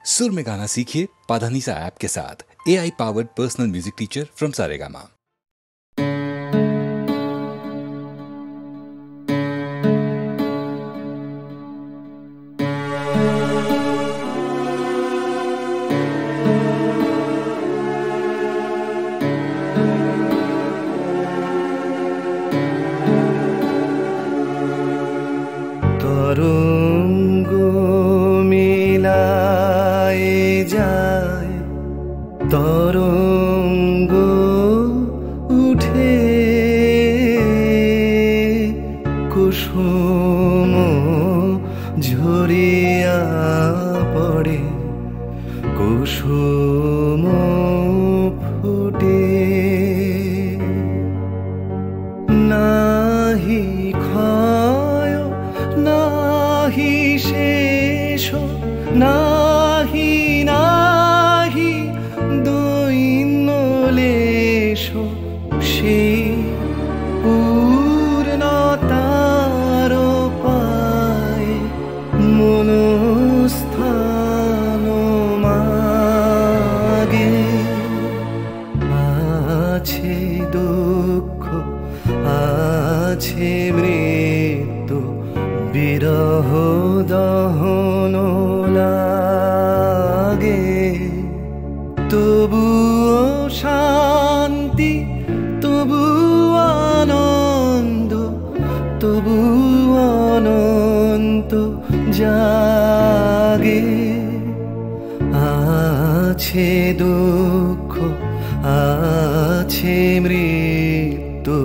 सुर में गाना सीखिए पाधानीसा ऐप के साथ। AI powered personal music teacher from Saregama. তরঙ্গ উঠে কুসুম ঝরিয়া পড়ে, কুসুম ফুটে নাহি ক্ষয় নাহি শেষ নাহি নাহি দৈন্যলেশ, সেই পূর্ণতার পায় মনস্থান মাগে। আছে দুঃখ আছে মৃত্যু, বিরহ দহন লাগে, তবুও শান্তি তবু আনন্দ, তবু অনন্ত জাগে। আছে দুঃখ আছে মৃত্যু,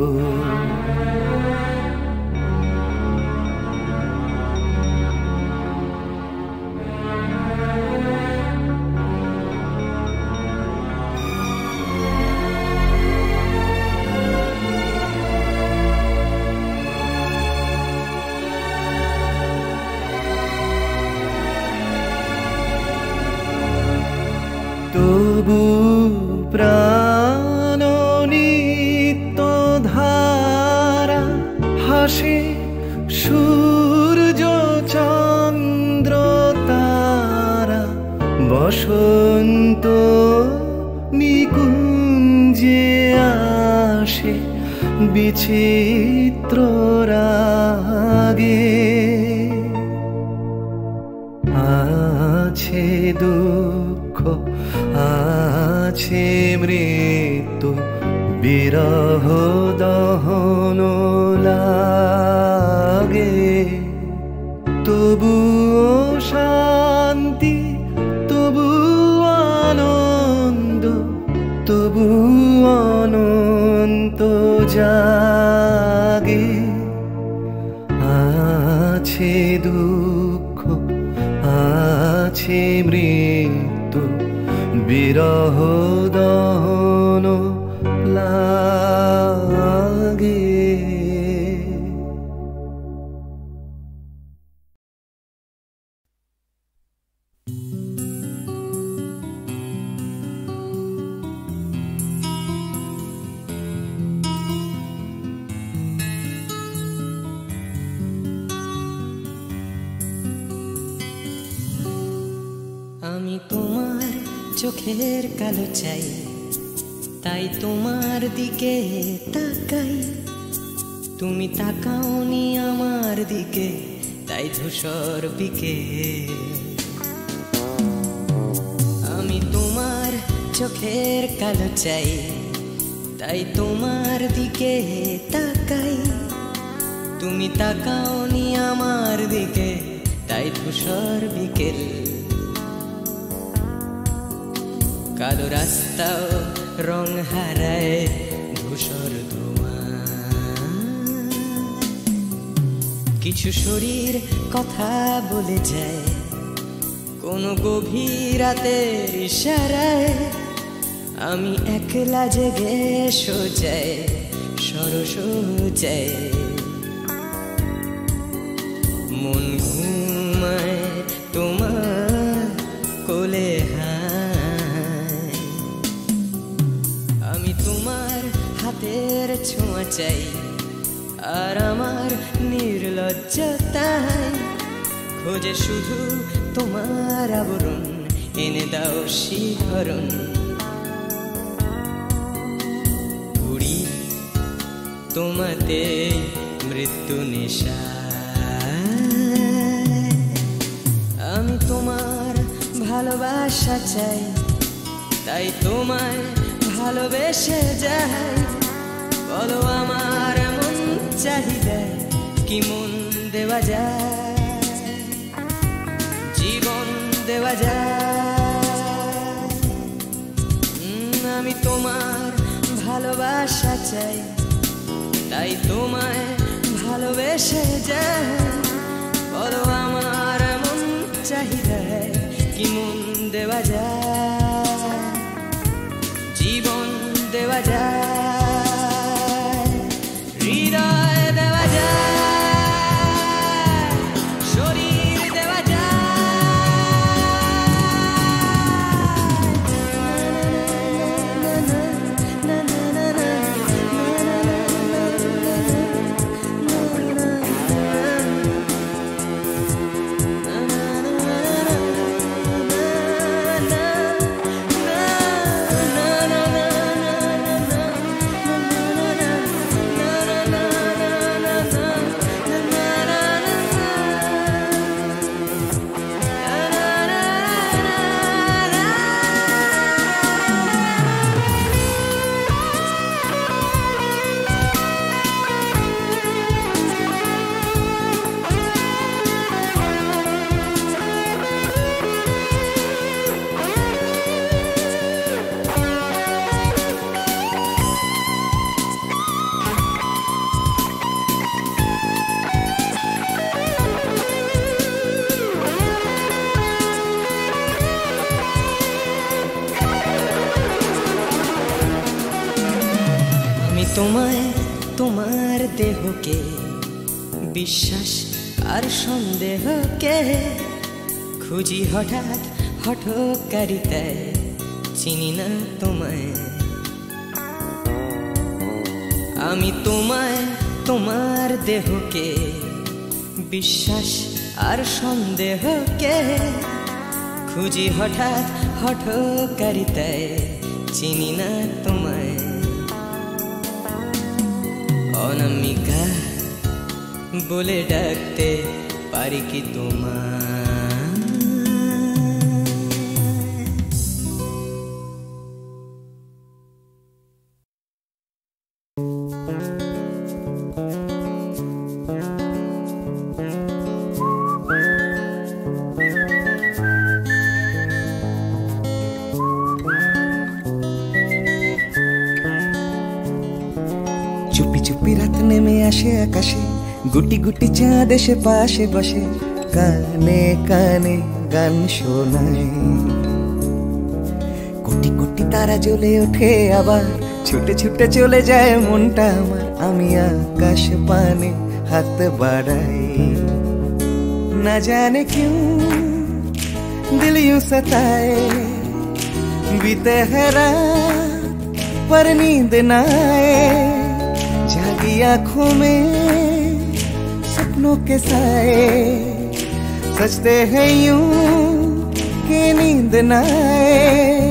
তবু প্রাণ নিত্য ধারা হাসে, সূর্য চন্দ্র তারা বসন্ত নিকুঞ্জে আসে বিচিত্র রাগে। আছে দুঃখ আছে মৃত্যু, বিরহ দহন লাগে, তবুও শান্তি তবু আনন্দ, তবু অনন্ত জাগে। আছে দুঃখ আছে মৃত্যু, বিরহ দহন লাগে। আমি তোমার চোখের কালো চাই, তাই তোমার দিকে তাকাই, তুমি তাকাওনি আমার দিকে, তাই ধূসর বিকেল। আমি তোমার চোখের কালো চাই, তাই তোমার দিকে তাকাই, তুমি তাকাওনি আমার দিকে, তাই ধূসর বিকেল। কালো রাস্তাও রং হারায় ধূসর ধোঁয়া, কিছু শরীর কথা বলে যায় কোনো গভীর রাতের ইশারায়। আমি একলা জেগে সোজায় সরস যায়, মন ঘুমায় তোমার কোলে হায়। আমি তোমার হাতের ছোঁয়া চাই, আর আমার নির্লজ্জতায় খোঁজে শুধু তোমার আবরণ এনে দাও শিহরণ পুরি তোমাতে মৃত্যু নেশা আমি তোমার ভালোবাসা চাই তাই তোমায় ভালোবেসে যাই বলো আমার এমন চাহিদা কি মন দেওয়া যায় জীবন দেওয়া যায় আমি তোমার ভালোবাসা চাই তাই তোমায় ভালোবেসে যাই বলো আমার এমন চাহিদা কি মন দেওয়া যায় জীবন দেওয়া যায় হৃদয় দেওয়া যায় শরীর দেওয়া তোমায় তোমার দেহকে বিশ্বাস আর সন্দেহকে খুঁজি হঠাৎ হঠকারিতায় চিনি না তোমায় আমি তোমায় তোমার দেহকে বিশ্বাস আর সন্দেহকে খুঁজি হঠাৎ হঠকারিতায় চিনি না তোমায় অনামিকা বলে ডাকতে পারি কি তোমায় চুপি চুপি রাত নেমে আসে আকাশে গুটি গুটি চাঁদ এসে পাশে বসে কানে কানে গান শোনায় কোটি কোটি তারা জ্বলে ওঠে আবার ছুটে ছুটে চলে যায় মনটা আমার আমি আকাশ পানে হাত বাড়াই না জানে क्यों दिल यूं सताए बीते है रात पर नींद ना आए जागी आँखों में सपनों के साए सजते हैं यूं कि नींद ना आए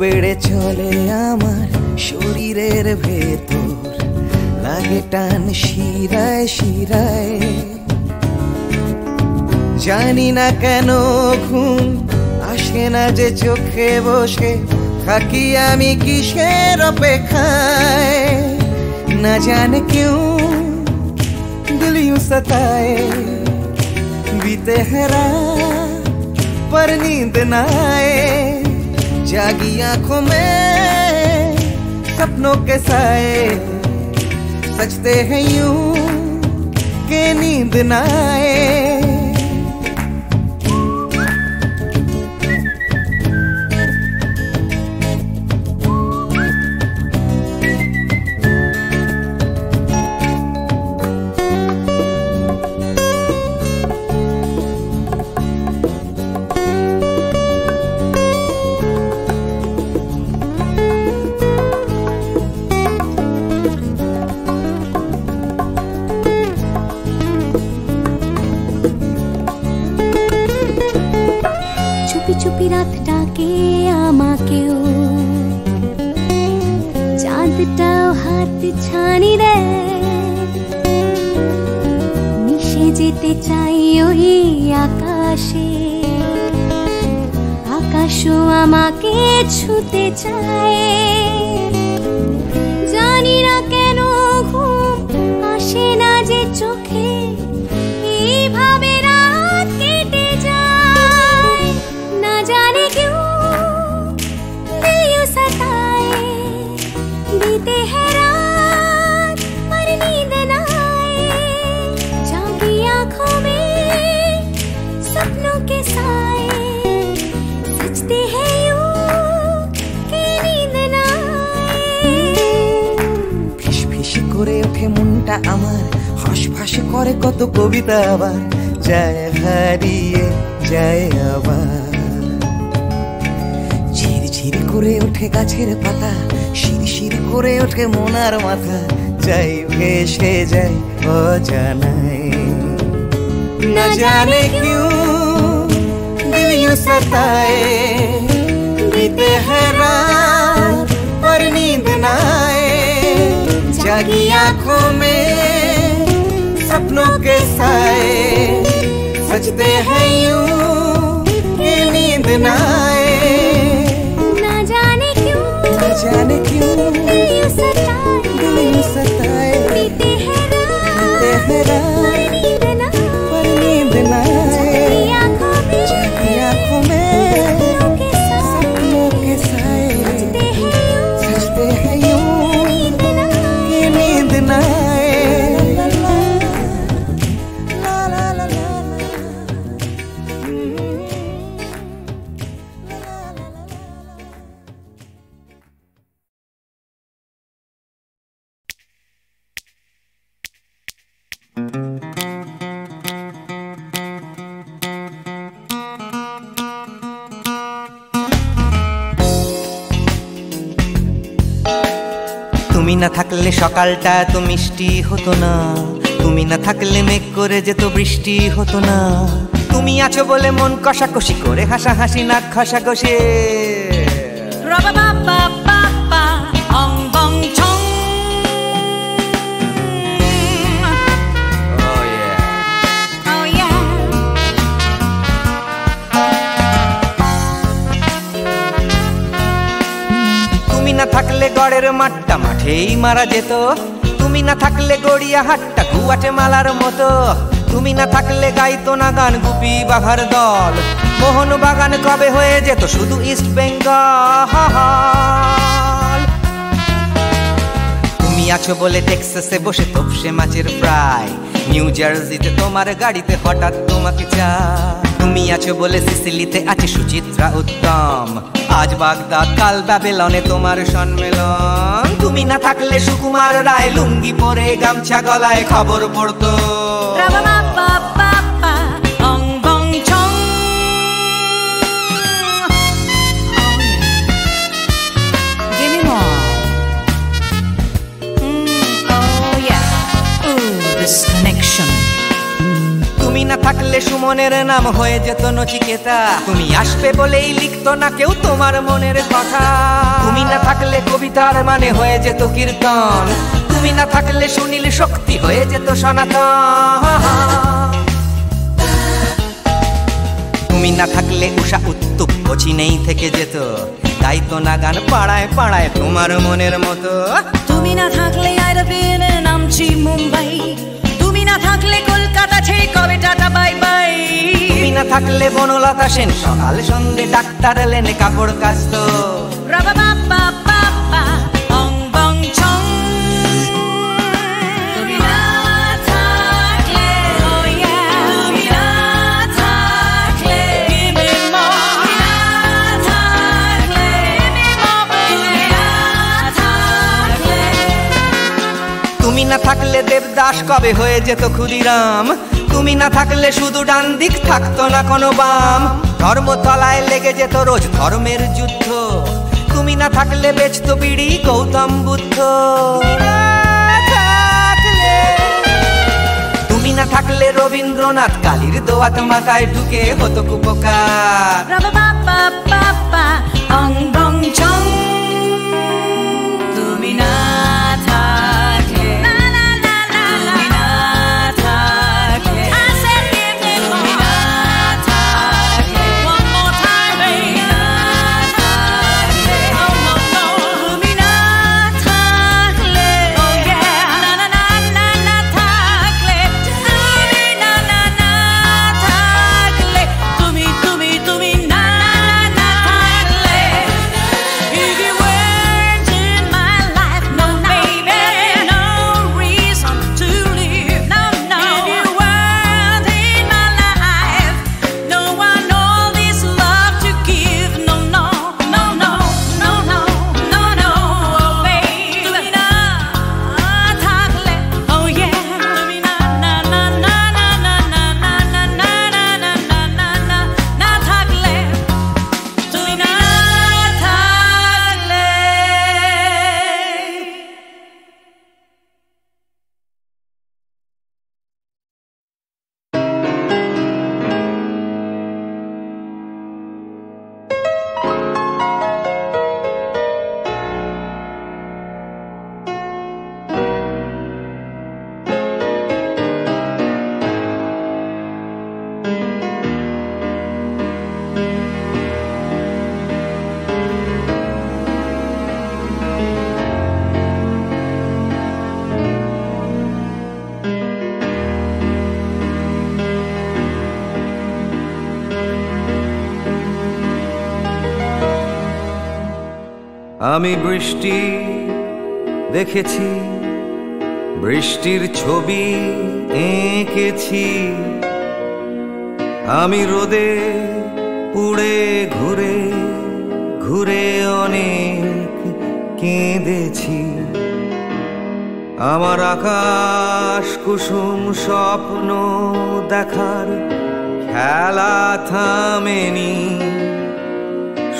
বেড়ে চলে আমার শরীরের ভেতর লাগে টান শিরায় শিরায় জানি না কেন ঘুম আসে না যে চোখে বসে থাকি আমি কিসের অপেক্ষায় না জানে क्यों दिल यूं सताए बीते है रात पर नींद ना आए जागी आंखों में सपनों के साए सजते हैं यूं कि नींद ना आए রাতটাকে আমাকেও, চাঁদটাও হাত ছানি দেয়, মিশে যেতে চাই ওই আকাশে, আকাশও আমাকে ছুতে চায়। জানি না কেন ঘুম আসে না যে চোখে, এইভাবে রাত কেটে যায়। না জানে কেউ दिल यूं सताए, बीते है रात पर नींद न आए, जागी आंखों में सपनों के साए, सजते हैं यूं कि नींद न आए। ফিস ফিস করে ওঠে মনটা আমার, হাঁস করে কত কবিতা আবার, যায় হারিয়ে যায় আবার। ঝিরঝির করে ওঠে গাছের পাতা, শিরশির করে ওঠে মনার মাথা, যাই ভেসে যায় অজানায়। না জানে क्यों दिल यूं सताए, बीते है रात पर नींद न आए, जागी आंखों में सपनों के साए, सजते हैं यूं कि नींद न आए। ना जाने क्यों दिल यूं सताए, बीते है रात पर नींद न आए, जागी आंखों में सपनों के साए, सजते हैं यूं कि नींद न आए। তুমি না থাকলে সকালটা এত মিষ্টি হতো না, তুমি না থাকলে মেঘ করে যেত বৃষ্টি হতো না, তুমি আছো বলে মন কষাকষি করে হাসাহাসি নাক ঘষাঘষি। তুমি না থাকলে গড়ের মাঠটা মাঠেই মারা যেত, তুমি না থাকলে গড়িয়া হাটটা গুয়াটে মালার মতো, তুমি না থাকলে গাইতো না গান গুপি বাঘার দল, মোহন বাগান কবে হয়ে যেত শুধু ইস্ট বেঙ্গল। তুমি আছো বলে টেক্সাসে বসে তপসে মাছের ফ্রাই, নিউ জার্সিতে তোমার গাড়িতে হঠাৎ তোমাকে চাই, তুমি আছো বলে সিসিলিতে আছে সুচিত্রা উত্তম, আজ বাগদাদ কাল ব্যাবিলনে তোমার সম্মেলন। তুমি না থাকলে সুকুমার রায় লুঙ্গি পরে গামছা গলায় খবর পড়তো। তুমি না থাকলে সুমনের নাম হয়ে যেত নচিকেতা, তুমি আসবে বলেই লিখতো না কেউ তোমার মনের কথা, তুমি না থাকলে কবিতার মানে হয়ে যেত কীর্তন, তুমি না থাকলে সুনীল শক্তি হয়ে যেত সনাতন। তুমি না থাকলে উষা উত্তুপ চিনেই থেকে যেত, গাইতো না গান পাড়ায় পাড়ায় তোমার মনের মতো। তুমি না থাকলে আইরবিনে নামছি মুম্বাই, তুমি না থাকলে কলকাতা ছেড়ে কবে টাটা বাই বাই, তুমি না থাকলে বনলতা সেন সকাল সন্ধে ডাক্তার লেনে কাপড় কাচতো। তুমি না থাকলে দেবদাস কবে হয়ে যেত ক্ষুদিরাম, তুমি না থাকলে শুধু ডান দিক থাকতো না কোনো বাম, ধর্মতলায় লেগে যেত রোজ ধর্মের যুদ্ধ, তুমি না থাকলে বেচতো বিড়ি গৌতম বুদ্ধ। তুমি না থাকলে রবীন্দ্রনাথ কালির দোয়াত মাথায় ঢুকে হতো কুপকার। pa ong bong chong তুমি না থাকলে না না না না তুমি না থাকলে I said give me তুমি না থাকলে one more time baby না থাকলে oh no no তুমি না থাকলে oh yeah na na na na na থাকলে তুমি না না না থাকলে তুমি তুমি তুমি না না না থাকলে if you weren't in my life no baby no reason to live no no if you weren't in my life no one all this love to give no no no no no no no no oh baby তুমি না থাকলে oh yeah তুমি না না না না না না না না না না না না না না না থাকলে তুমি না থাকলে আমি বৃষ্টি দেখেছি, বৃষ্টির ছবি এঁকেছি। আমি রোদে পুড়ে ঘুরে ঘুরে অনেক কেঁদেছি। আমার আকাশ কুসুম স্বপ্ন দেখার খেলা থামেনি।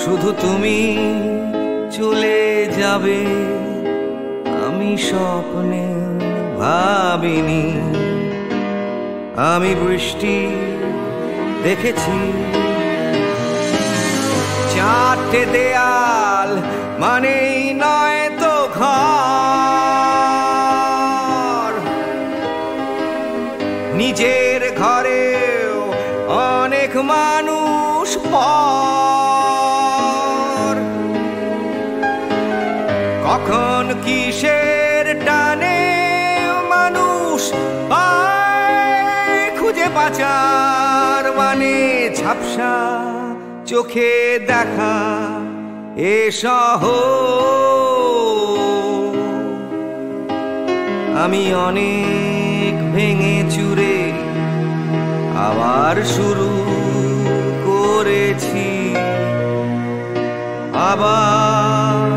শুধু তুমি চলে যাবে আমি স্বপ্নে ভাবিনি। আমি বৃষ্টি দেখেছি, চারটে দেয়াল মানেই নয় তো ঘর। নিজের ঘরেও অনেক মানুষ পর। কখন কিসের টানে মানুষ পায় খুঁজে বাঁচার মানে ঝাপসা চোখে দেখা এ শহর। আমি অনেক ভেঙে চুরে আবার শুরু করেছি। আবার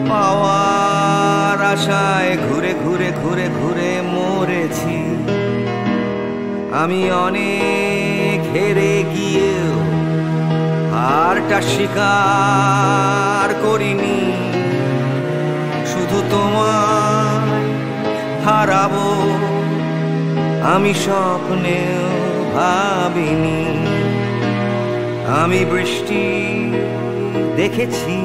পাওয়ার আশায় ঘুরে ঘুরে ঘুরে ঘুরে মরেছি। আমি অনেক হেরে গিয়েও হারটা স্বীকার করিনি। শুধু তোমায় হারাবো আমি স্বপ্নেও ভাবিনি। আমি বৃষ্টি দেখেছি।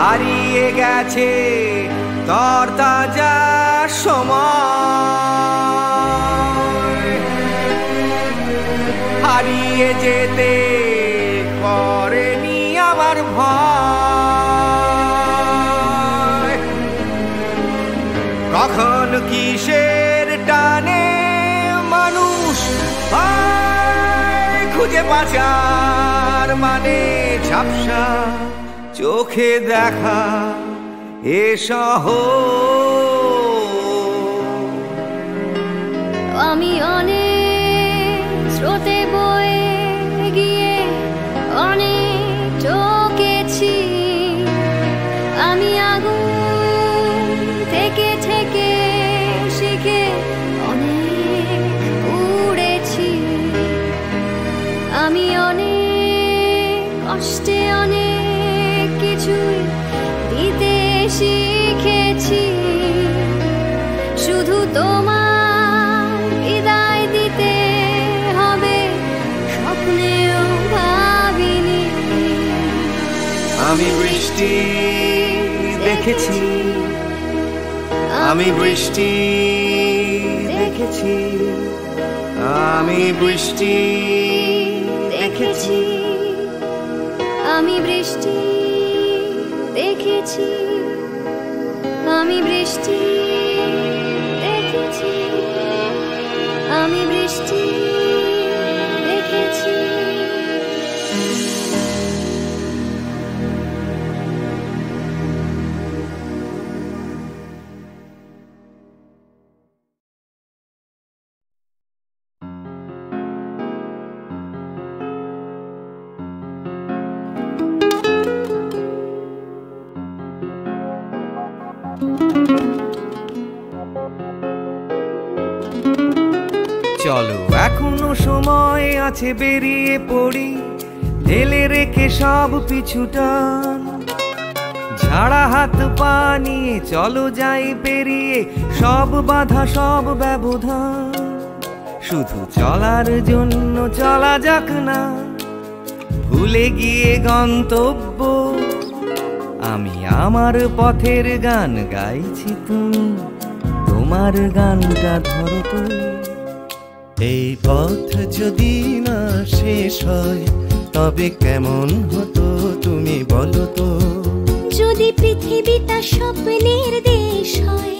হারিয়ে গেছে তরতাজা সময়। হারিয়ে যেতে করেনি আমার ভয়। কখন কিসের টানে মানুষ পায় খুঁজে বাঁচার মানে ঝাপসা চোখে দেখা এ শহর। আমি অনেক স্রোতে বয়ে গিয়ে অনেক চকেছি, আমি আগুন থেকে থেকে শিখে অনেক উড়েছি, আমি অনেক কষ্টে অনেক কিছুই দিতে শিখেছি, শুধু তোমার বিদায় দিতে হবে স্বপ্নেও ভাবিনি। আমি বৃষ্টি দেখেছি, আমি বৃষ্টি দেখেছি, আমি বৃষ্টি দেখেছি, আমি বৃষ্টি দেখেছি, আমি বৃষ্টি দেখেছি, আমি বৃষ্টি দেখেছি। চলো এখনো সময় আছে, বেরিয়ে পড়ি ঢেলে রেখে সব পিছুটান, ঝাড়া হাত পা নিয়ে চলো যাই পেরিয়ে সব বাধা সব ব্যবধান, শুধু চলার জন্য চলা যাক না ভুলে গিয়ে গন্তব্য, আমি আমার পথের গান গাইছি, তুমি তোমার গানটা ধরো তো। এই পথ যদি না শেষ হয় তবে কেমন হতো তুমি বলো তো। যদি পৃথিবীটা স্বপ্নের দেশ হয়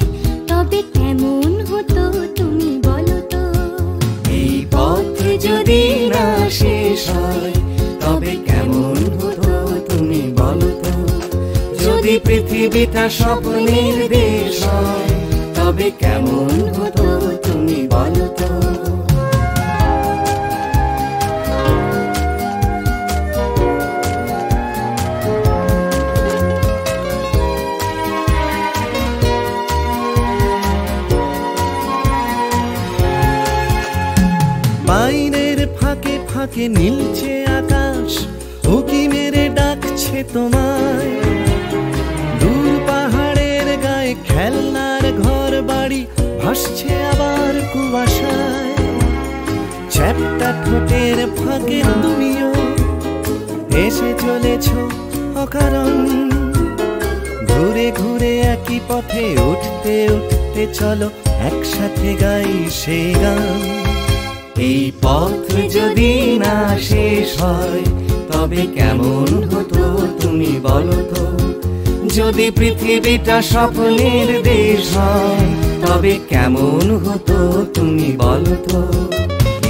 তবে কেমন হতো তুমি বলো তো। এই পথ যদি না শেষ হয় তবে কেমন হতো তুমি বলো তো। যদি পৃথিবীটা স্বপ্নের দেশ হয় তবে কেমন হতো তুমি বলো তো। বাইরের ফাঁকে ফাঁকে নীলছে আকাশ, উকি মেরে ডাকছে তোমায়। দূর পাহাড়ের গায়ে খেলনার ঘর বাড়ি ভাসছে আবার কুয়াশায়। চ্যাপ্টা ঠোঁটের ফাঁকে তুমিও এসে চলেছ অকারণ। ঘুরে ঘুরে একই পথে উঠতে উঠতে চলো একসাথে গাই সে গান। এই পথ যদি না শেষ হয় তবে কেমন হতো তুমি বলো তো। যদি পৃথিবীটা স্বপ্নের দেশ হয় তবে কেমন হতো তুমি বলো তো।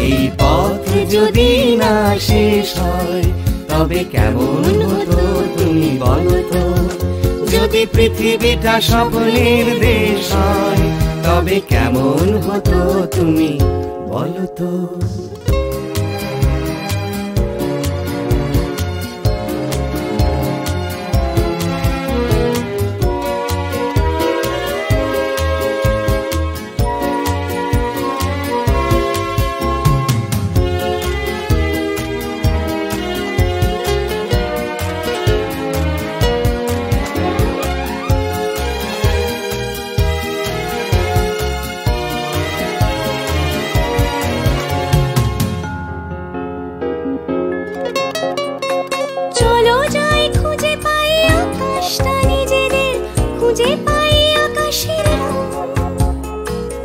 এই পথ যদি না শেষ হয় তবে কেমন হতো তুমি বলো তো। যদি পৃথিবীটা স্বপ্নের দেশ হয় তবে কেমন হতো তুমি বলো তো।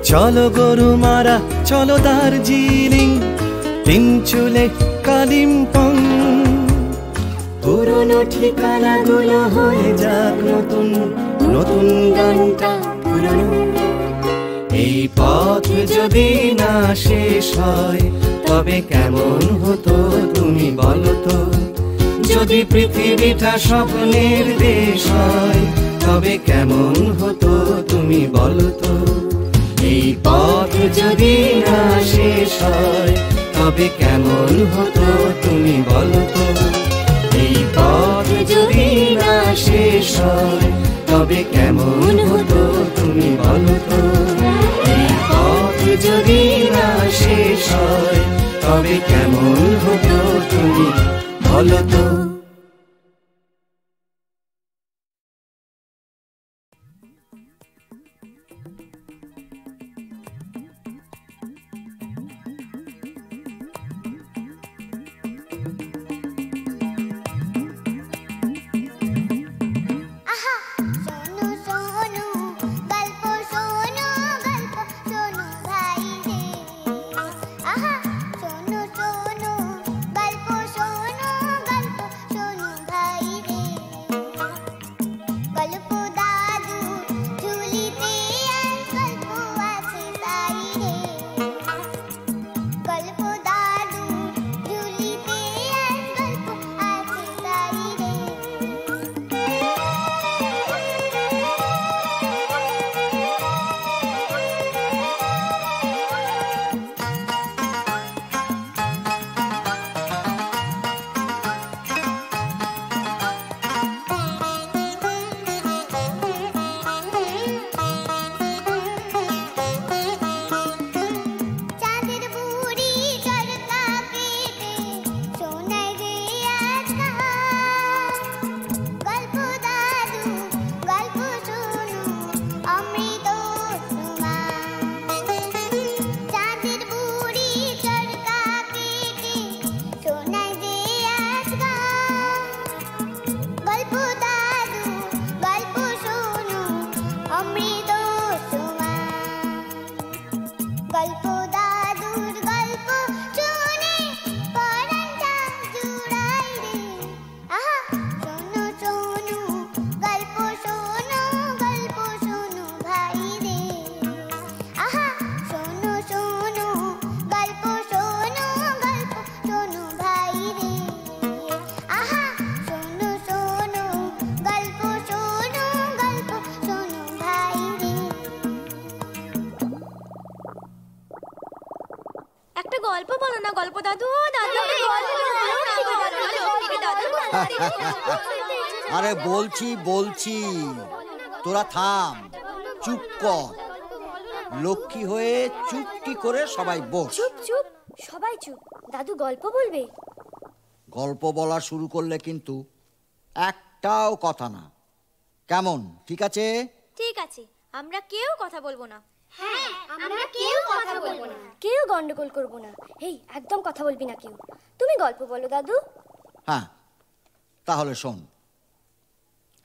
চলো গরু মারা চলো দার্জিলিং, তিনচুলে কালিম্পং। পুরনো ঠিকানাগুলো হয়ে যাক নতুন, নতুন গানটা পুরনো। এই পথ যদি না শেষ হয় তবে কেমন হতো তুমি বলো তো। যদি পৃথিবীটা স্বপ্নের দেশ হয় তবে কেমন হতো তুমি বলো তো। এই পথ যদি না শেষ হয় তবে কেমন হতো তুমি বলো তো। এই পথ যদি না শেষ হয় তবে কেমন হতো তুমি বলো তো। এই পথ যদি না শেষ হয় তবে কেমন হতো তুমি বলো তো। গল্প বলো না, গল্প দাদু দাদু আরে বলছি বলছি, তোরা থাম, চুপ কর। লক্ষ্মী হয়ে চুপটি করে সবাই বস। চুপ চুপ, সবাই চুপ। দাদু গল্প বলবে। গল্প বলা শুরু করলে কিন্তু একটাও কথা না, কেমন? ঠিক আছে? ঠিক আছে, আমরা কেউ কথা বলবো না। হ্যাঁ, আমরা কেউ কথা বলবো না, কেউ গন্ডগোল করবো না। এই একদম কথা বলবি না কেউ। তুমি গল্প বলো দাদু। হ্যাঁ, তাহলে শোন।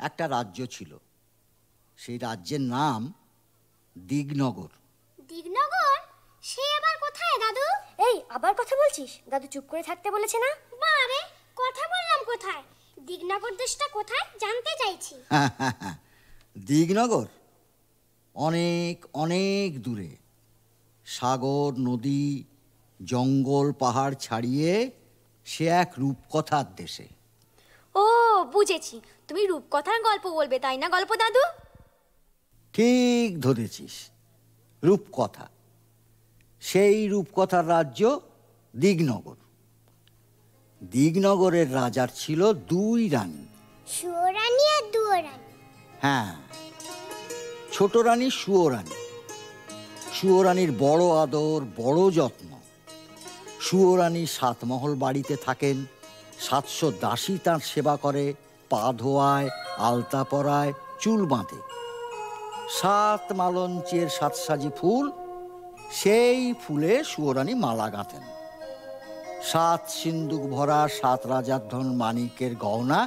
একটা রাজ্য ছিল, সেই রাজ্যের নাম দিগনগর। দিগনগর? সে আবার কোথায় দাদু? এই আবার কথা বলছিস? দাদু চুপ করে থাকতে বলেছে না? বারে, কথা বললাম কোথায়? দিগনগর দেশটা কোথায় জানতে চাইছি। দিগনগর অনেক অনেক দূরে, সাগর নদী জঙ্গল পাহাড় ছাড়িয়ে সে এক রূপকথার দেশে। ও বুঝেছি, তুমি রূপকথার গল্প বলবে তাই না গল্প দাদু? ঠিক ধরেছিস, রূপকথা। সেই রূপকথার রাজ্য দিগনগর। দিগনগরের রাজার ছিল দুই রানী, সুয়োরানী আর দুয়োরানী। হ্যাঁ, ছোট রানী সুয়োরানী। সুয়োরানীর বড় আদর, বড় যত্ন। সুয়োরানী 7 মহল বাড়িতে থাকেন, 700 দাসী তাঁর সেবা করে, পা ধোয়ায়, আলতা পরায়, চুল বাঁধে। 7 মালঞ্চের 7 সাজি ফুল, সেই ফুলে সুয়োরানী মালা গাঁথেন। 7 সিন্দুক ভরা 7 রাজার ধন মানিকের গহনা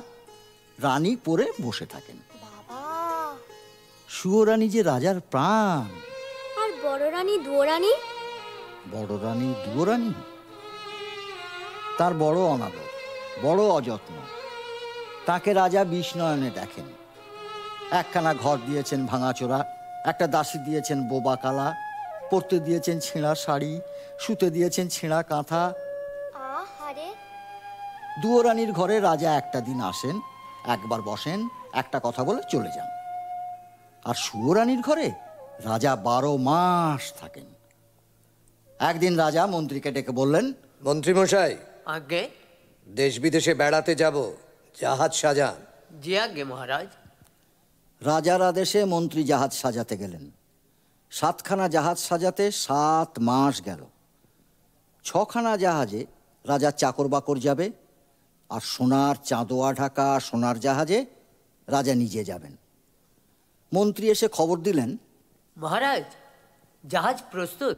রানী পরে বসে থাকেন। সুয়োরানী যে রাজার প্রাণ। আর বড় রানী দুয়োরানী? বড় রানী দুয়োরানী তার বড় অনাদর, বড় অযত্ন। তাকে রাজা বিষ্ণয়নে দেখেন। একখানা ঘর দিয়েছেন ভাঙাচোরা, একটা দাসী দিয়েছেন বোবা কালা, পরতে দিয়েছেন ছেঁড়া শাড়ি, শুতে দিয়েছেন ছেঁড়া কাঁথা। আহারে! দুয়োরানীর ঘরে রাজা একটা দিন আসেন, একবার বসেন, একটা কথা বলে চলে যান। আর সুয়োরানীর ঘরে রাজা 12 মাস থাকেন। একদিন রাজা মন্ত্রীকে ডেকে বললেন, মন্ত্রীমশাই, আগে দেশ বিদেশে বেড়াতে যাব, জাহাজ সাজান। জি আগে মহারাজ। রাজার আদেশে মন্ত্রী জাহাজ সাজাতে গেলেন। 7খানা জাহাজ সাজাতে 7 মাস গেল। 6খানা জাহাজে রাজার চাকর বাকর যাবে, আর সোনার চাঁদোয়া ঢাকা সোনার জাহাজে রাজা নিজে যাবেন। মন্ত্রী এসে খবর দিলেন, মহারাজ জাহাজ প্রস্তুত।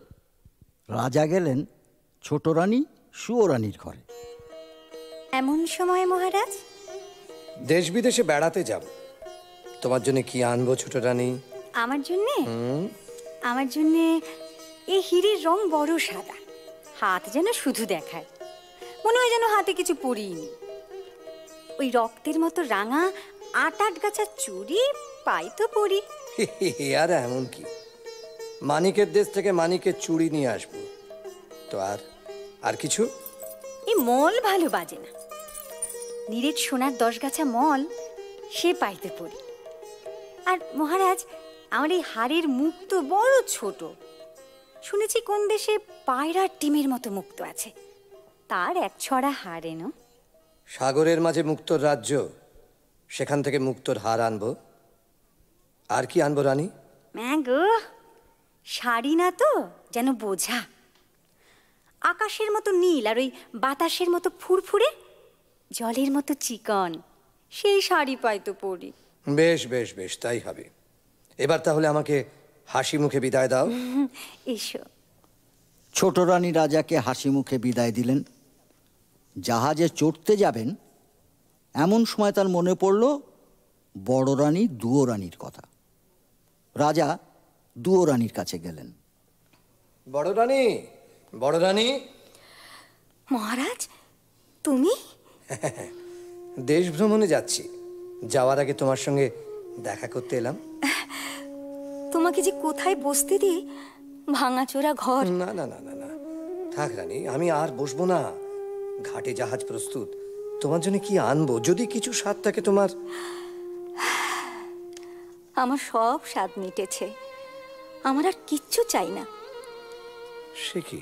রাজা গেলেন ছোট রানী সুয়োরানীর ঘরে। এমন সময় মহারাজ? দেশ বিদেশে বেড়াতে যাব, তোমার জন্য কি আনবো ছোট রানী? আমার জন্যে? আমার জন্যে এই হিরের রং বড় সাদা, হাত যেন শুধু দেখায়, মনে হয় যেন হাতে কিছু পরিনি। ওই রক্তের মতো রাঙা 8 গাছা চুড়ি পাই তো পরি। আর এমন কি, মানিকের দেশ থেকে মানিকের চুড়ি নিয়ে আসবো তো। আর কিছু? এই মল ভালো বাজে না, নিরেট সোনার 10 গাছা মল সে পাইতে পড়ি। আর মহারাজ, আমার এই হাড়ের মুখ তো বড় ছোট। শুনেছি কোন দেশে পায়রার ডিমের মতো মুক্ত আছে, তার 1 ছড়া হাড় এনো। সাগরের মাঝে মুক্তোর রাজ্য, সেখান থেকে মুক্তোর হার আনবো। আর কি আনবো রানী? গো, শাড়ি না তো, যেন বোঝা। আকাশের মতো নীল আর ওই বাতাসের মতো ফুরফুরে, জলের মতো চিকন, সেই শাড়ি পাইতো পরি। বেশ বেশ বেশ, তাই হবে। এবার তাহলে আমাকে হাসি মুখে বিদায় দাও। এসো। ছোট রানী রাজাকে হাসি মুখে বিদায় দিলেন। জাহাজে চড়তে যাবেন, এমন সময় তার মনে পড়ল বড় রানী দুয়োরানীর কথা। রাজা দুয়োরানীর কাছে গেলেন। বড় রানী, বড় রানী। মহারাজ, তুমি? দেশ ভ্রমণে যাচ্ছি, যাওয়ার আগে তোমার সঙ্গে দেখা করতে এলাম। তোমাকে যে কোথায় বসতে দিই, ভাঙাচোরা ঘর। না না না না না, থাক রানী, আমি আর বসবো না। ঘাটে জাহাজ প্রস্তুত, তোমার জন্য কি আনবো, যদি কিছু স্বাদ থাকে তোমার। আমার সব স্বাদ মিটেছে, আমার আর কিচ্ছু চাই না। সে কি,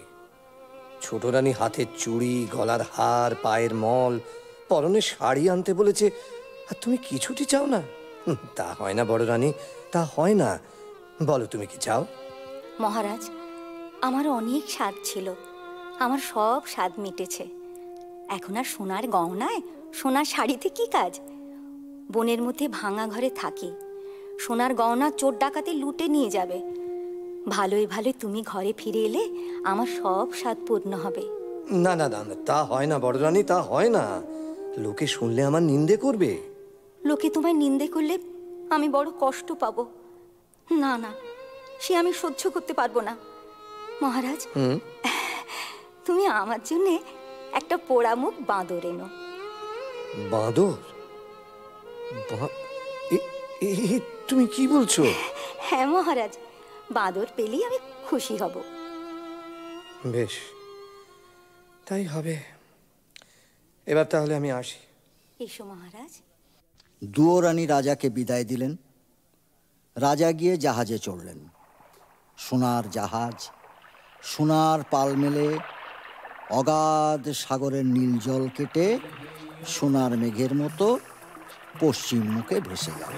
ছোট রানী হাতের চুড়ি, গলার হার, পায়ের মল, পরনে শাড়ি আনতে বলেছে, আর তুমি কিছুটি চাও না? তা হয় না বড় রানী, তা হয় না। বলো তুমি কি চাও? মহারাজ, আমার অনেক স্বাদ ছিল, আমার সব স্বাদ মিটেছে। এখন আর সোনার গহনায়, সোনার শাড়িতে কি কাজ? বনের মধ্যে ভাঙা ঘরে থাকি, সোনার গহনা চোর ডাকাতে লুটে নিয়ে যাবে। ভালোই ভালোই তুমি ঘরে ফিরে এলে আমার সব স্বাদ পূর্ণ হবে। না না না, তা হয় না বড় রানী, তা হয় না। লোকে শুনলে আমার নিন্দে করবে। লোকে তোমায় নিন্দে করলে আমি বড় কষ্ট পাবো। না না, সে আমি সহ্য করতে পারবো না। মহারাজ, তুমি আমার জন্য একটা পোড়ামুখ বাঁদর এনো। বাঁদর? তুমি কি বলছো? হ্যাঁ মহারাজ, বাঁদর পেলেই আমি খুশি হব। বেশ, তাই হবে। এবার তাহলে আমি আসি। এসো মহারাজ। দুয়োরানী রাজাকে বিদায় দিলেন। রাজা গিয়ে জাহাজে চড়লেন। সোনার জাহাজ, সোনার পাল মেলে অগাধ সাগরের নীল জল কেটে সোনার মেঘের মতো পশ্চিম মুখে ভেসে গেল।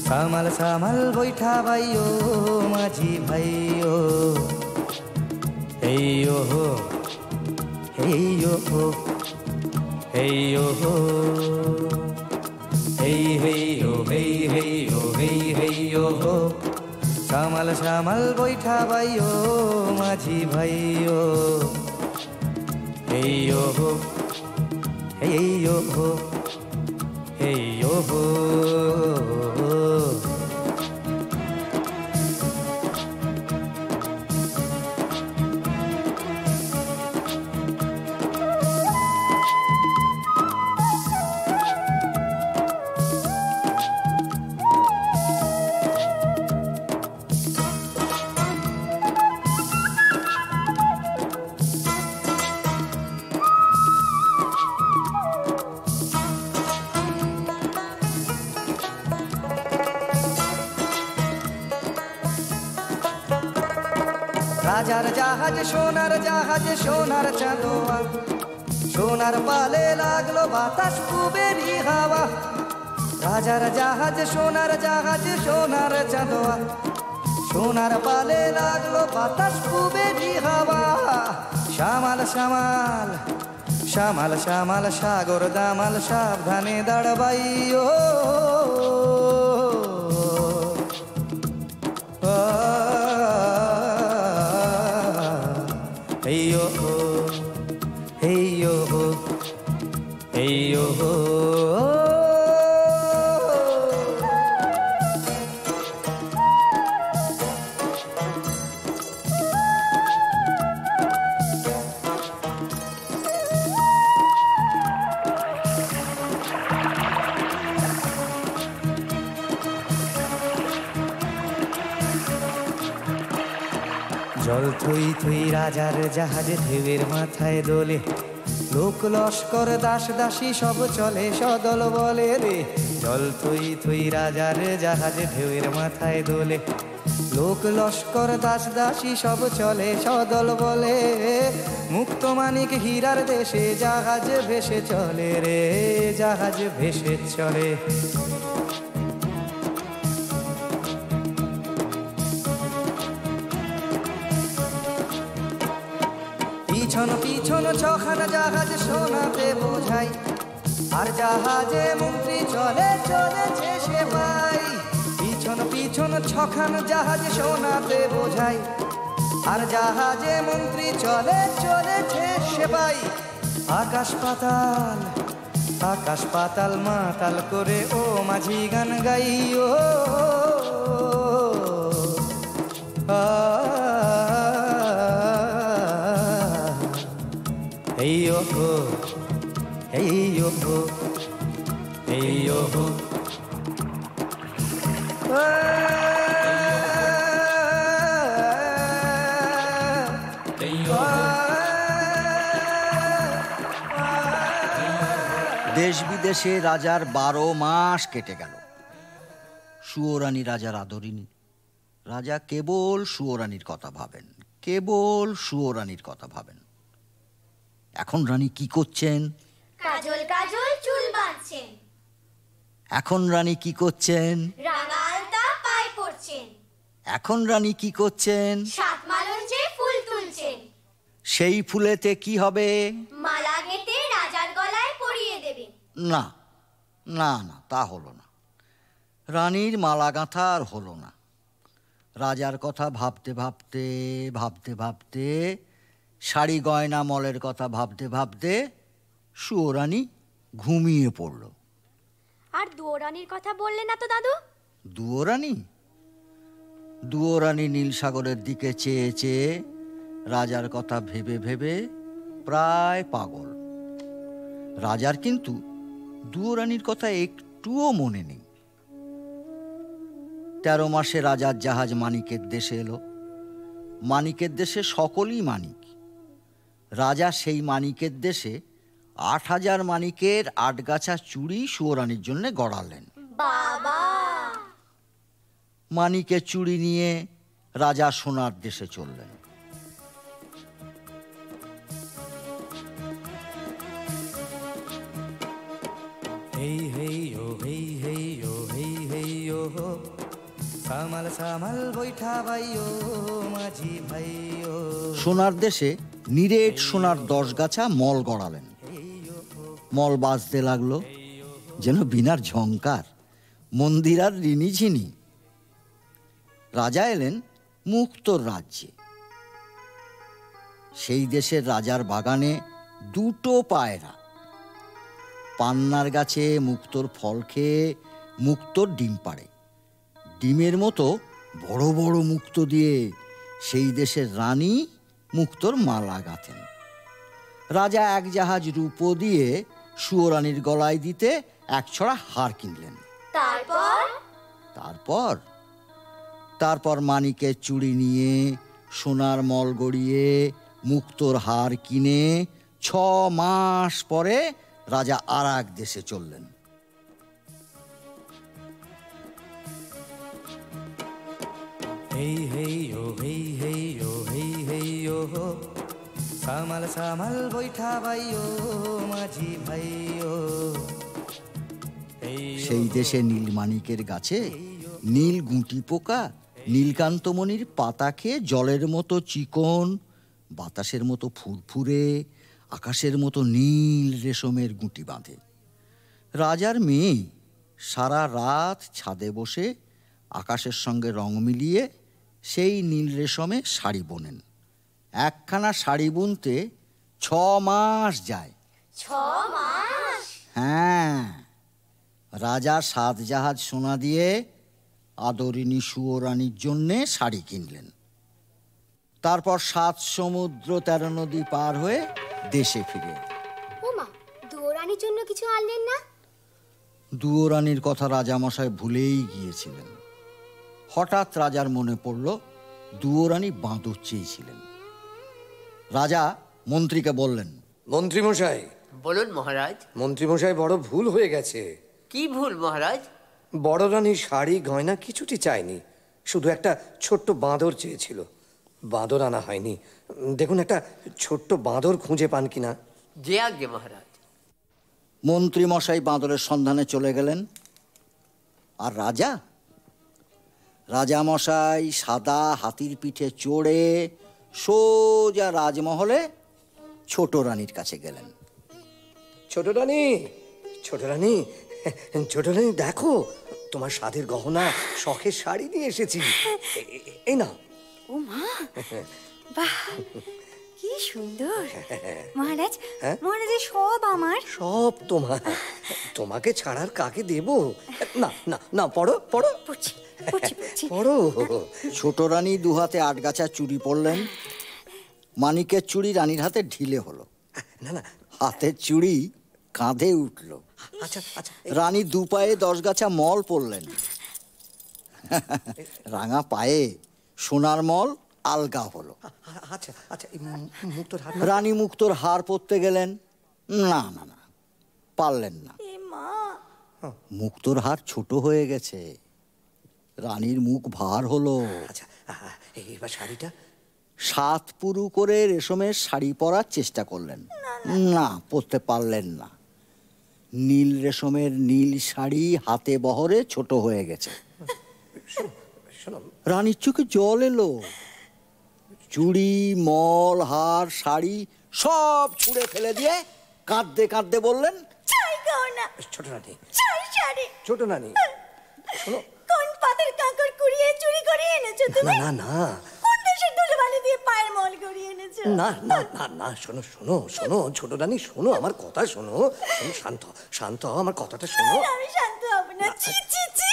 সামাল সামাল বৈঠা ভাইও মাঝি ভাইও, হেইও হো হেইও হো হেইও হো হেই হেইও হেই হেইও হেই হেইও হো। সামাল সামাল বৈঠা ভাইও মাঝি ভাইও, হেইও হো এই ও হো, এই ও হো। রাজার জাহাজ সোনার জাহাজ সোনার চাঁদোয়া, সোনার পালে লাগলো বাতাস কুবেরি হাওয়া। রাজার জাহাজ সোনার জাহাজ সোনার চাঁদোয়া, সোনার পালে লাগলো বাতাস কুবেরি হাওয়া। শ্যামাল শ্যামাল শ্যামাল শ্যামাল সাগর দামাল সাবধানে দাঁড়াবাইও। Hey yo ho, hey yo ho, hey yo ho. জল থই থই রাজার জাহাজ ঢেউয়ের মাথায় দোলে, লোক লস্কর দাস দাসী সব চলে সদল বলে রে। জল থই থই রাজার জাহাজ ঢেউয়ের মাথায় দোলে, লোক লস্কর দাস দাসী সব চলে সদল বলে। মুক্ত মানিক হীরার দেশে জাহাজ ভেসে চলে রে, জাহাজ ভেসে চলে। পিছন পিছন ছখানা জাহাজ সোনাতে বোঝাই, আর জাহাজে মন্ত্রী চলে চলেছে সেবাই। পিছন পিছন ছখানা জাহাজ সোনাতে বোঝাই, আর জাহাজে মন্ত্রী চলে চলেছে সেবাই। আকাশ পাতাল আকাশ পাতাল মাতাল করে ও মাঝি গান গাইও। Hey yo ho, hey yo ho, hey yo ho. দেশ বিদেশে রাজার 12 মাস কেটে গেল। সুয়োরানী রাজার আদরিনী। রাজা কেবল সুয়োরানীর কথা ভাবেন, কেবল সুয়োরানীর কথা ভাবেন। এখন রানী কি করছেন? কাজল কাজল চুল বাঁধছেন। এখন রানী কি করছেন? রাঙা আলতা পায়ে পড়ছেন। এখন রানী কি করছেন? সাত মালঞ্চে ফুল তুলছেন। সেই ফুলেতে কি হবে? মালা গেঁথে রাজার গলায় পরিয়ে দেবে। না না না, তা হলো না। রানীর মালা গাঁথা আর হলো না। রাজার কথা ভাবতে ভাবতে ভাবতে ভাবতে, শাড়ি গয়না মলের কথা ভাবতে ভাবতে সুয়োরানী ঘুমিয়ে পড়ল। আর দুয়োরানীর কথা বললে না তো দাদু? দুয়োরানী? দুয়োরানী নীল সাগরের দিকে চেয়ে চেয়ে রাজার কথা ভেবে ভেবে প্রায় পাগল। রাজার কিন্তু দুয়োরানীর কথা একটুও মনে নেই। 13 মাসে রাজার জাহাজ মানিকের দেশে এলো। মানিকের দেশে সকলই মানিক। রাজা সেই মানিকের দেশে 8000 মানিকের 8 গাছা চুড়ি সুয়োরানীর জন্য গড়ালেন। বাবা! মানিকের চুড়ি নিয়ে রাজা সোনার দেশে চললেন। হেই হেই ও হেই হেই ও হেই হেই ও হো, সামাল সামাল বৈঠা ভাইও মাঝি ভাইও। সোনার দেশে নিরেট সোনার 10 গাছা মল গড়ালেন। মল বাজতে লাগলো যেন বিনার ঝংকার, মন্দির আর রিনিঝিনি। রাজা এলেন মুক্তর রাজ্যে। সেই দেশের রাজার বাগানে 2টো পায়রা, পান্নার গাছে মুক্তোর ফল খেয়ে মুক্তোর ডিম পাড়ে। ডিমের মতো বড় বড় মুক্তো দিয়ে সেই দেশের রানী মুক্তোর মালা গাঁথেন। রাজা এক জাহাজ রূপো দিয়ে সুয়োরানীর গলায় দিতে এক ছড়া হার কিনলেন। তারপর মানিকের চুড়ি নিয়ে সোনার মল গড়িয়ে মুক্তোর হার কিনে 6 মাস পরে রাজা আর এক দেশে চললেন। হেই হেই ও হেই হেই ও হেই হেই ও সামাল সামাল বৈঠা ভাই ও মাঝি ভাই ও। সেই দেশে নীলমাণিকের গাছে নীল গুঁটি পোকা নীলকান্তমণির পাতা খেয়ে জলের মতো চিকন, বাতাসের মতো ফুরফুরে, আকাশের মতো নীল রেশমের গুঁটি বাঁধে। রাজার মেয়ে সারা রাত ছাদে বসে আকাশের সঙ্গে রং মিলিয়ে সেই নীল রেশমে শাড়ি বোনেন। একখানা শাড়ি বুনতে 6 মাস যায়। 6 মাস? হ্যাঁ, রাজা 7 জাহাজ সোনা দিয়ে আদরিনী সুয়োরানীর জন্যে শাড়ি কিনলেন। তারপর 7 সমুদ্র 13 নদী পার হয়ে দেশে ফিরে। ওমা, দুয়োরানীর জন্য কিছু আনলেন না? দুয়োরানীর কথা রাজামশাই ভুলেই গিয়েছিলেন। হঠাৎ রাজার মনে পড়ল দুয়োরানী বাঁদর চেয়েছিলেন। রাজা মন্ত্রীকে বললেন, মন্ত্রীমশাই। বলুন মহারাজ। মন্ত্রীমশাই, বড় ভুল হয়ে গেছে। কি ভুল মহারাজ? বড় রানী শাড়ি গয়না কিছুটি চায়নি, শুধু একটা ছোট্ট বাঁদর চেয়েছিল। বাঁদর আনা হয়নি। দেখুন একটা ছোট্ট বাঁদর খুঁজে পান কিনা। যে আজ্ঞে মহারাজ। মন্ত্রী মশাই বাঁদরের সন্ধানে চলে গেলেন। আর রাজামশাই সাদা হাতির পিঠে চড়ে সোজা রাজমহলে ছোট রানীর কাছে গেলেন। ছোট রানী, ছোট রানী, ছোট রানী, দেখো তোমার স্বাদের গহনা শখের শাড়ি নিয়ে এসেছি। এই না। ও মা, বাহ, কি সুন্দর। মহারাজ, মহারাজের সব আমার। সব তোমার। তোমাকে ছাড়ার কাকে দেব? না না না, পড়ো পড়ো পড়ো। ছোট রানী 2 হাতে 8 গাছা চুড়ি পরলেন। মানিকের চুড়ি রানীর হাতে ঢিলে হলো। না না, হাতের চুড়ি কাঁধে উঠল। আচ্ছা আচ্ছা। রানী 2 পায়ে 10 গাছা মল পরলেন। রাঙা পায়ে সোনার মল আলগা হলো। আচ্ছা আচ্ছা, মুক্তোর হার। রানী মুক্তোর হার পরতে গেলেন। না না না, পারলেন না। মুক্তোর হার ছোট হয়ে গেছে। রানীর মুখ ভার হলো। আচ্ছা, এবার শাড়িটা 7 পুরু করে রেশমের শাড়ি পরার চেষ্টা করলেন। না, পরতে পারলেন না। নীল রেশমের নীল শাড়ি হাতে বহরে ছোট হয়ে গেছে। রানীর চোখে জল এলো। চুড়ি, মল, হার, শাড়ি সব ছুঁড়ে ফেলে দিয়ে কাঁদতে কাঁদতে বললেন, ছোট রানী, ছোট রানী, শোনো। কোন পাতের কাঁকড় কুড়িয়ে চুরি করে এনেছো তুমি? না না, কোন দেশের ধুলোবালি দিয়ে পায়ের মল গড়িয়ে এনেছো? না না না না, শোনো শোনো শোনো, ছোট রানী শোনো, আমার কথা শোনো। শোনো, শান্ত শান্ত, আমার কথাটা শোনো। আমি শান্ত হব না। ছি ছি ছি,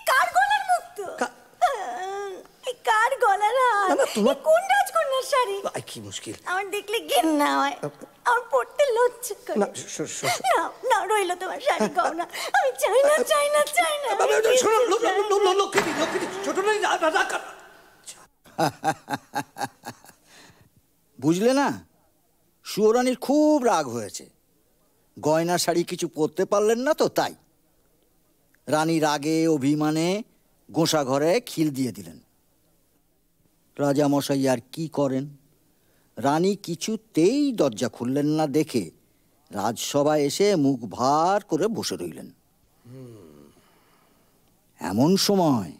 কার গলার মুক্তো? কার গলার হার? কোন রাজকন্যার শাড়ি? কি মুশকিল। আমার দেখলে ঘেন্না হয়, আমার পড়তে লজ্জা করে। না না, রইলো তোমার শাড়ি গয়না। আমি চাই না, চাই না, চাই না। ছোট রানী, বুঝলে না, সুয়োরানীর খুব রাগ হয়েছে। গয়না শাড়ি কিছু পরতে পারলেন না তো, তাই। রানী রাগে অভিমানে গোঁসা ঘরে খিল দিয়ে দিলেন। রাজামশাই আর কি করেন? রানী কিছুতেই দরজা খুললেন না দেখে রাজসভায় এসে মুখ ভার করে বসে রইলেন। এমন সময়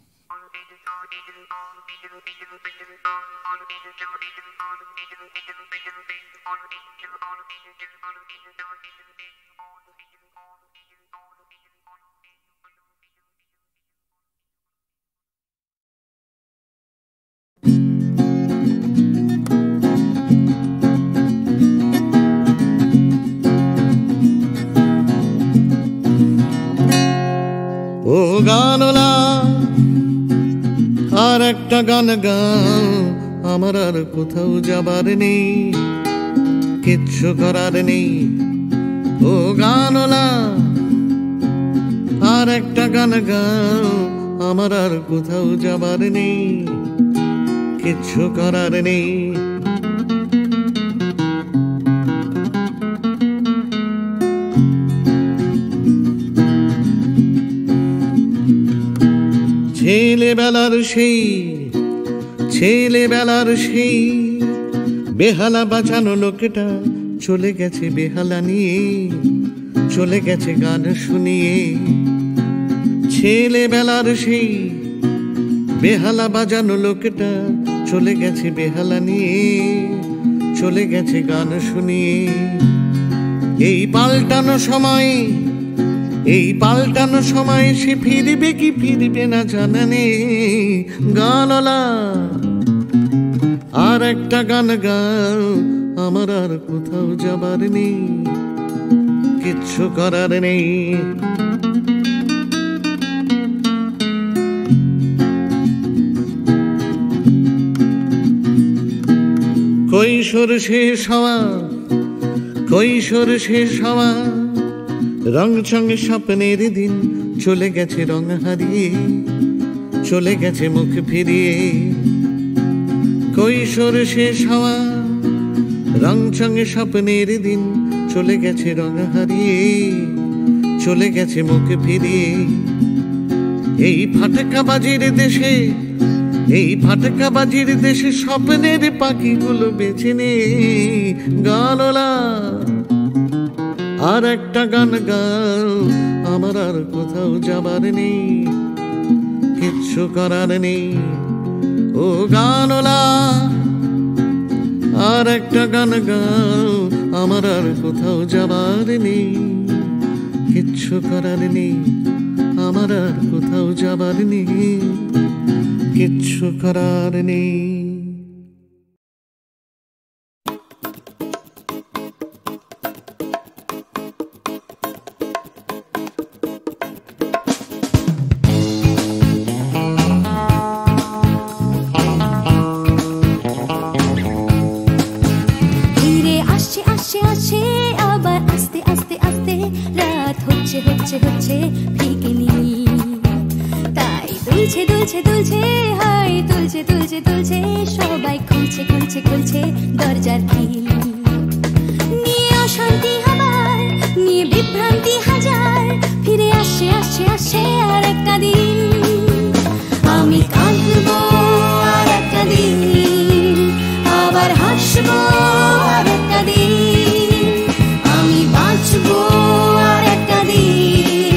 গানলা আর একটা গান গাও, আমার আর কোথাও যাবার নেই, কিচ্ছু করার নেই। ও গানলা আর একটা গান গাও, আমার আর কোথাও যাবার নেই, কিচ্ছু করার নেই। ছেলেবেলার সেই বেহালা বাঁচানো লোকটা চলে গেছে বেহালা নিয়ে, চলে গেছে গান শুনিয়ে। ছেলেবেলার সেই বেহালা বাজানো লোকটা চলে গেছে বেহালা নিয়ে, চলে গেছে গান শুনিয়ে। এই পাল্টানো সময় সে ফিরবে কি ফিরবে না জানা নেই। গানলা আর একটা গান গাও, আমার আর কোথাও যাবার নেই, কিচ্ছু করার নেই। কৈশোর শেষ হওয়া রং চঙে স্বপ্নের দিন চলে গেছে রং হারিয়ে, চলে গেছে মুখ ফিরিয়ে। কৈশোর শেষ হওয়া রং চঙে স্বপ্নের দিন চলে গেছে রং হারিয়ে, চলে গেছে মুখ ফিরিয়ে। এই ফাটকাবাজির দেশে স্বপ্নের পাখিগুলো বেছে নে। গানলা আর একটা গান গাও, আমার আর কোথাও যাবার নেই, কিচ্ছু করার নেই। ও গানলা আর একটা গান গাও, আমার আর কোথাও যাবার নেই, কিচ্ছু করার নেই। আমার আর কোথাও যাবার নেই, কিচ্ছু করার নেই। হচ্ছে ফিকে নীল, তাই দুলছে হাই তুলছে সবাই খুলছে দরজার খিল। নিয়ে অশান্তি হাবার, নিয়ে বিভ্রান্তি হাজার, ফিরে আসছে আর একটা দিন। আমি কাঁদবো আর একটা দিন, আবার হাসবো আর একটা দিন। আমি বাঁচবো আর একটা দিন,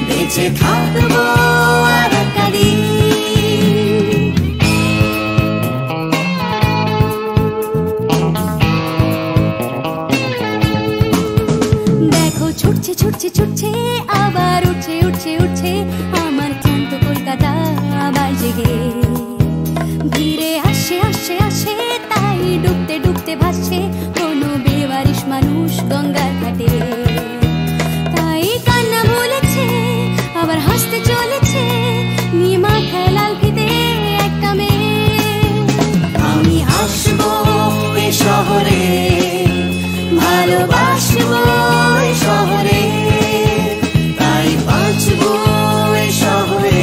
বেঁচে থাকবো আর একটা দিন। দেখো ছুটছে আবার উঠছে আমার ক্লান্ত কলকাতা আবার জেগে। ভিড়ে আসে তাই ডুবতে ভাসছে কোনো বেওয়ারিশ মানুষ গঙ্গার ঘাটে। তাই কান্না ভুলেছে আবার হাসতে চলেছে, নিয়ে মাথায় লাল ফিতে একটা মেয়ে। আমি আসবো এ শহরে, ভালোবাসবো এ শহরে, তাই বাঁচবো এ শহরে,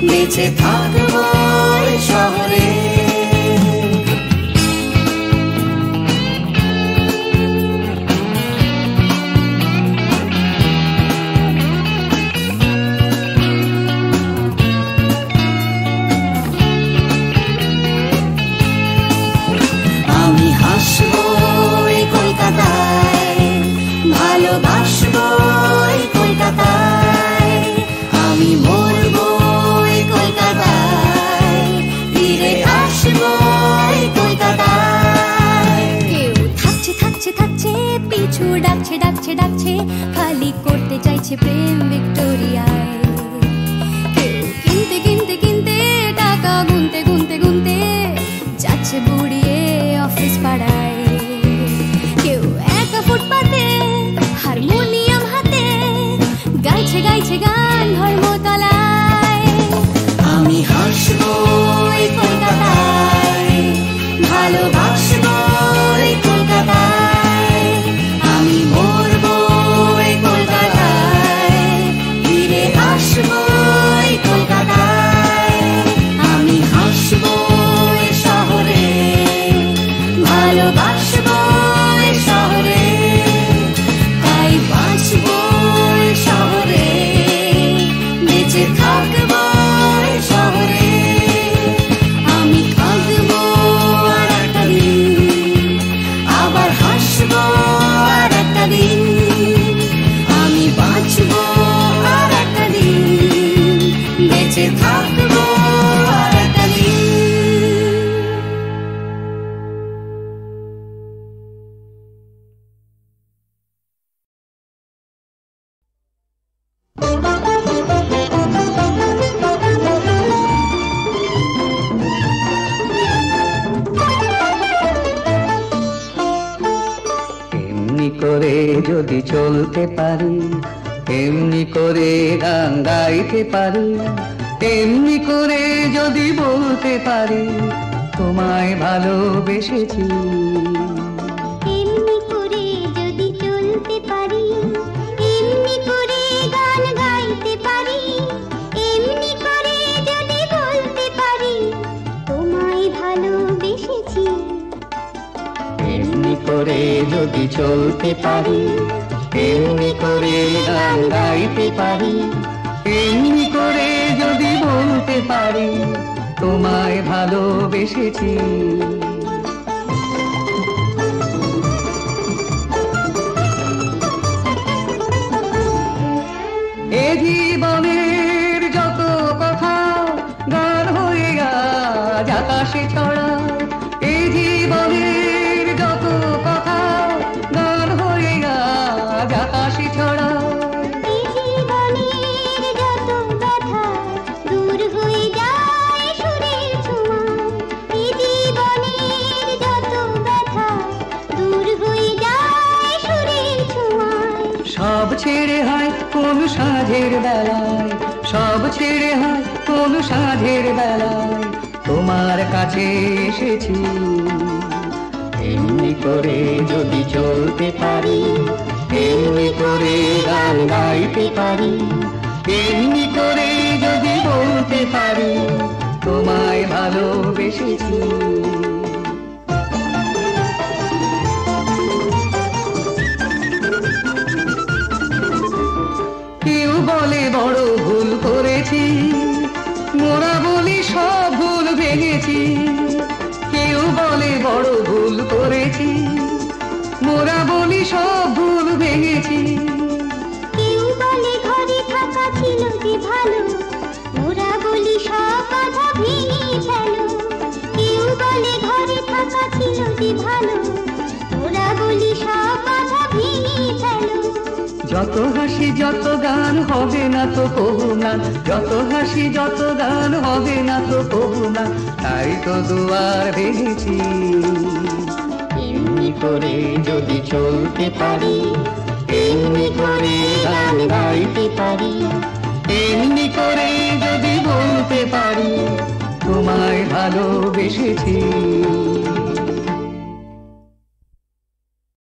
বেঁচে থাকবো এ শহরে। আমি হাসবো এই কলকাতায়, ভালোবাসবো এই কলকাতায়, আমি মরবো এই কলকাতায়, ফিরে আসবো এই কলকাতায়। কেউ থাকছে পিছু ডাকছে খালি করতে চাইছে প্রেম ভিক্টোরিয়ায়। কেউ কিনতে টাকা গুনতে যাচ্ছে বুড়িয়ে অফিস পাড়ায়। কেউ একা ফুটপাতে হারমোনিয়াম হাতে গাইছে গান ধর্ম ভালোবাসবো এই কলকাতায়, আমি মরবো এই কলকাতায়, ফিরে আসবো এই কলকাতায়, আমি হাসবো এই শহরে, ভালোবাসবো এই শহরে, তাই বাঁচবো এই শহরে, বেঁচে থাকবো এই শহরে, আমি কাঁদবো আর একটা দিন, আবার হাসবো আর একটা দিন, আমি বাঁচবো আর একটা দিন, বেঁচে থাকবো আর একটা দিন। এমনি করে যদি চলতে পারি, এমনি করে গান গাইতে পারি, এমনি করে যদি বলতে পারি তোমায় ভালোবেসেছি। এমনি করে যদি চলতে পারি, এমনি করে গান গাইতে পারি, এমনি করে যদি বলতে পারি তোমায় ভালোবেসেছি। এমনি করে যদি চলতে পারি, এমনি করে গান গাইতে পারি, এমনি করে যদি বলতে পারি তোমায় ভালোবেসেছি। এ জীবনের যত কথা গান হয়ে আজ আকাশে ছড়া, এ জীবনের যত কথা গান হয়ে আজ আকাশে ছড়া। এই জীবনের যত ব্যথা দূর হয়ে যায় সুরের ছোঁয়ায়, এই জীবনের যত ব্যথা দূর হয়ে যায় সুরের ছোঁয়ায়। সব ছেড়ে হয় কোন সাঁঝের বেলায়, সব ছেড়ে হয় কোন সাঁঝের বেলায় তোমার কাছে এসেছি। এমনি করে যদি চলতে পারি, এমনি করে গান গাইতে পারি, এমনি করে যদি বলতে পারি তোমায় ভালোবেসেছি। কেউ বলে বড় ভুল করেছি, মোরা বলি সব ভুল ভেঙেছি। কেউ বলে বড় ভুল করেছি, মোরা বলি সব ভুল ভেঙেছি। কেউ বলে ঘরে থাকা ছিল যে ভালো, ওরা বলি সব বাধা ভেঙে ফেলো। কেউ বলে ঘরে থাকা ছিল যে ভালো, ওরা বলি সব বাধা ভেঙে ফেলো। যত হাসি যত গান হবে না তো কবু না, যত হাসি যত গান হবে না তো কবু না, তাই তো দুয়ার ভেঙেছি। এমনি করে যদি চলতে পারি, এমনি করে গান গাইতে পারি, এমনি করে যদি বলতে পারি তোমায় ভালোবেসেছি।